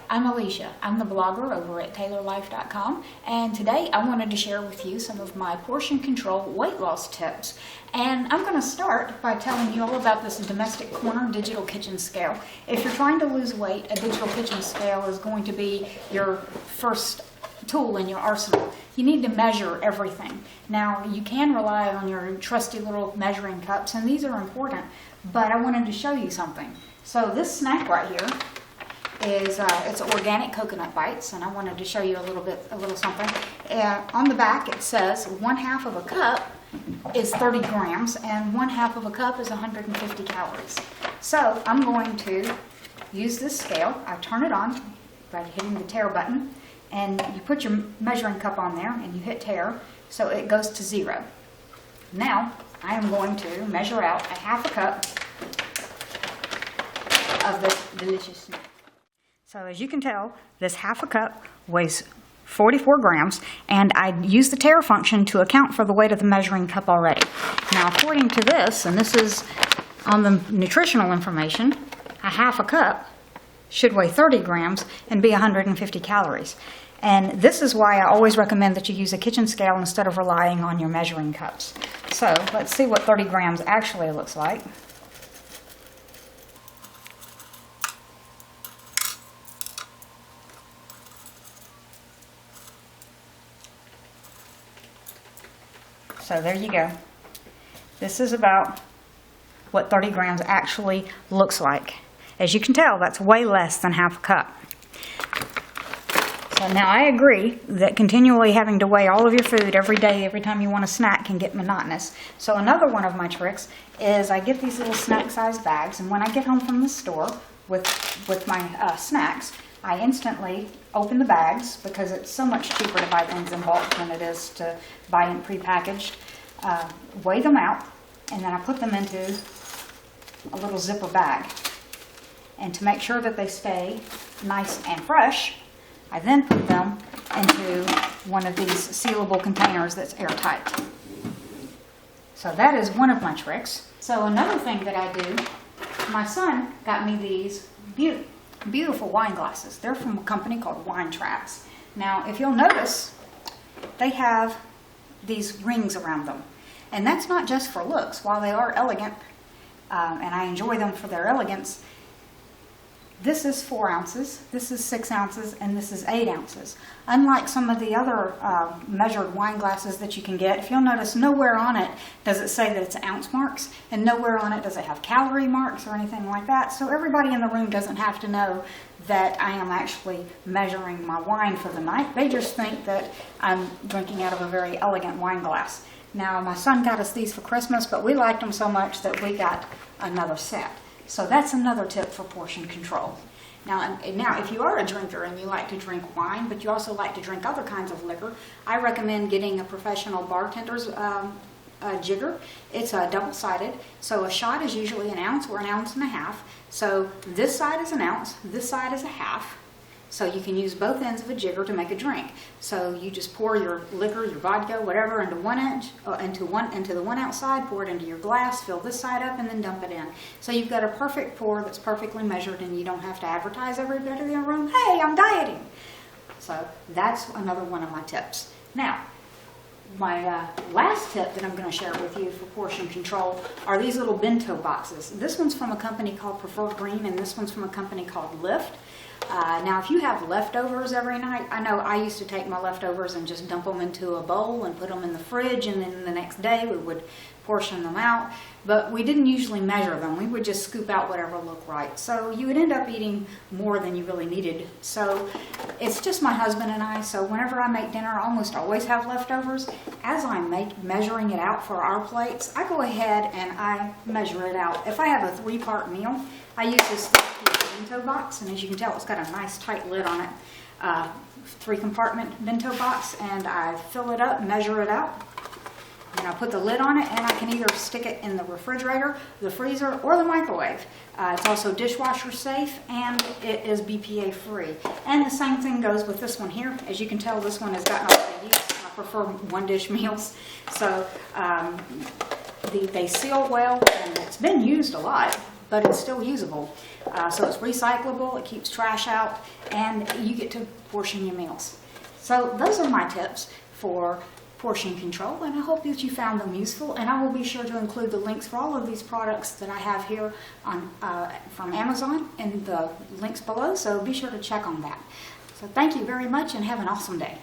I'm Alicia. I'm the blogger over at taylorlife.com, and today I wanted to share with you some of my portion control weight loss tips. And I'm going to start by telling you all about this domestic corner digital kitchen scale. If you're trying to lose weight, a digital kitchen scale is going to be your first tool in your arsenal. You need to measure everything. Now, you can rely on your trusty little measuring cups, and these are important, but I wanted to show you something. So this snack right here is it's organic coconut bites, and I wanted to show you a little something. On the back it says 1/2 of a cup is 30 grams and 1/2 of a cup is 150 calories. So I'm going to use this scale. I turn it on by hitting the tare button, and you put your measuring cup on there and you hit tare, so it goes to 0. Now I am going to measure out 1/2 cup of this delicious snack. So as you can tell, this 1/2 cup weighs 44 grams, and I use the tare function to account for the weight of the measuring cup already. Now, according to this, and this is on the nutritional information, 1/2 cup should weigh 30 grams and be 150 calories. And this is why I always recommend that you use a kitchen scale instead of relying on your measuring cups. So let's see what 30 grams actually looks like. So there you go. This is about what 30 grams actually looks like. As you can tell, that's way less than 1/2 cup. So now I agree that continually having to weigh all of your food every day, every time you want a snack, can get monotonous. So another one of my tricks is I get these little snack-sized bags, and when I get home from the store with my snacks, I instantly open the bags because it's so much cheaper to buy things in bulk than it is to buy them prepackaged. Weigh them out, and then I put them into a little zipper bag. And to make sure that they stay nice and fresh, I then put them into one of these sealable containers that's airtight. So that is one of my tricks. So another thing that I do, my son got me these beautiful wine glasses. They're from a company called Wine Traps. Now, if you'll notice, they have these rings around them. And that's not just for looks. While they are elegant, and I enjoy them for their elegance, this is 4 ounces, this is 6 ounces, and this is 8 ounces. Unlike some of the other measured wine glasses that you can get, if you'll notice, nowhere on it does it say that it's ounce marks, and nowhere on it does it have calorie marks or anything like that. So everybody in the room doesn't have to know that I am actually measuring my wine for the night. They just think that I'm drinking out of a very elegant wine glass. Now, my son got us these for Christmas, but we liked them so much that we got another set. So that's another tip for portion control. Now, if you are a drinker and you like to drink wine, but you also like to drink other kinds of liquor, I recommend getting a professional bartender's jigger. It's double-sided, so a shot is usually 1 ounce or 1.5 ounces. So this side is 1 ounce, this side is 1/2. So you can use both ends of a jigger to make a drink. So you just pour your liquor, your vodka, whatever, into the 1 ounce side, pour it into your glass, fill this side up, and then dump it in. So you've got a perfect pour that's perfectly measured, and you don't have to advertise everybody in the room, hey, I'm dieting. So that's another one of my tips. Now, my last tip that I'm going to share with you for portion control are these little bento boxes. This one's from a company called Preferred Green, and this one's from a company called Lift. Now, if you have leftovers every night, I know I used to take my leftovers and just dump them into a bowl and put them in the fridge, and then the next day we would portion them out, but we didn't usually measure them. We would just scoop out whatever looked right. So you would end up eating more than you really needed. So it's just my husband and I, so whenever I make dinner, I almost always have leftovers. As I'm measuring it out for our plates, I go ahead and I measure it out. If I have a 3-part meal, I use this bento box, and as you can tell, it's got a nice tight lid on it. 3-compartment bento box, and I fill it up, measure it out, and I put the lid on it, and I can either stick it in the refrigerator, the freezer, or the microwave. It's also dishwasher safe, and it is BPA free. And the same thing goes with this one here. As you can tell, this one has gotten a lot of use. I prefer 1-dish meals. So they seal well, and it's been used a lot. but it's still usable. So it's recyclable, it keeps trash out, and you get to portion your meals. So those are my tips for portion control, and I hope that you found them useful, and I will be sure to include the links for all of these products that I have here on from Amazon in the links below, so be sure to check on that. So thank you very much and have an awesome day.